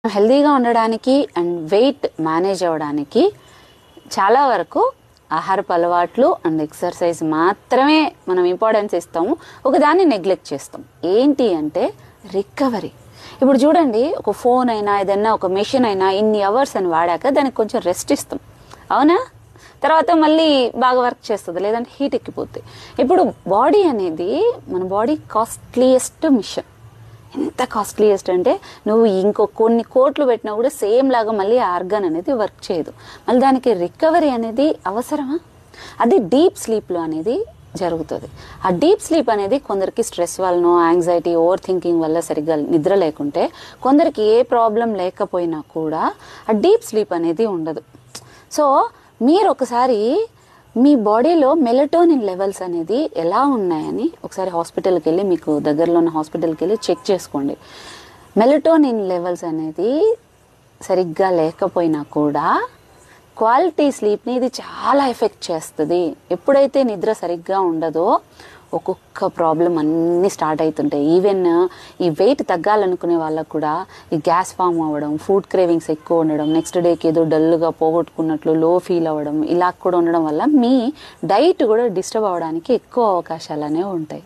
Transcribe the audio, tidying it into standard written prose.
హెల్దీగా ఉండడానికి and wait manage అవ్వడానికి చాలా వరకు ఆహారపు అలవాట్లు అండ్ ఎక్సర్సైజ్ మాత్రమే మనం ఇంపార్టెన్స్ ఇస్తాము. ఒకదాన్ని నెగ్లెక్ట్ చేస్తాం. ఏంటి అంటే రికవరీ. ఇప్పుడు చూడండి, ఒక ఫోన్ అయినా ఏదైనా ఒక మెషిన్ అయినా ఇన్ని అవర్స్ అని వాడాక దానికి కొంచెం రెస్ట్ ఇస్తాం, అవునా? తర్వాత మళ్ళీ బాగా వర్క్ చేస్తుంది, లేదంటే హీట్ ఎక్కిపోతుంది. ఇప్పుడు బాడీ అనేది మన బాడీ కాస్ట్లీయెస్ట్ మిషన్. ఎంత కాస్ట్లీయెస్ట్ అంటే నువ్వు ఇంకో కొన్ని కోట్లు పెట్టినా కూడా సేమ్ లాగా మళ్ళీ ఆర్గాన్ అనేది వర్క్ చేయదు. మళ్ళీ దానికి రికవరీ అనేది అవసరమా? అది డీప్ స్లీప్లో అనేది జరుగుతుంది. ఆ డీప్ స్లీప్ అనేది కొందరికి స్ట్రెస్ వలన, యాంగ్జైటీ, ఓవర్ థింకింగ్ వల్ల సరిగ్గా నిద్ర లేకుంటే, కొందరికి ఏ ప్రాబ్లం లేకపోయినా కూడా ఆ డీప్ స్లీప్ అనేది ఉండదు. సో మీరు ఒకసారి మీ బాడీలో మెలటోనిన్ లెవెల్స్ అనేది ఎలా ఉన్నాయని ఒకసారి హాస్పిటల్కి వెళ్ళి, మీకు దగ్గరలో ఉన్న హాస్పిటల్కి వెళ్ళి చెక్ చేసుకోండి. మెలటోనిన్ లెవెల్స్ అనేది సరిగ్గా లేకపోయినా కూడా క్వాలిటీ స్లీప్ని ఇది చాలా ఎఫెక్ట్ చేస్తుంది. ఎప్పుడైతే నిద్ర సరిగ్గా ఉండదో ఒక్కొక్క ప్రాబ్లం అన్నీ స్టార్ట్ అవుతుంటాయి. ఈవెన్ ఈ వెయిట్ తగ్గాలనుకునే వాళ్ళకు కూడా ఈ గ్యాస్ ఫామ్ అవ్వడం, ఫుడ్ క్రేవింగ్స్ ఎక్కువ ఉండడం, నెక్స్ట్ డేకి ఏదో డల్గా పోగొట్టుకున్నట్లు లో ఫీల్ అవ్వడం, ఇలా కూడా ఉండడం వల్ల మీ డైట్ కూడా డిస్టర్బ్ అవ్వడానికి ఎక్కువ అవకాశాలనే ఉంటాయి.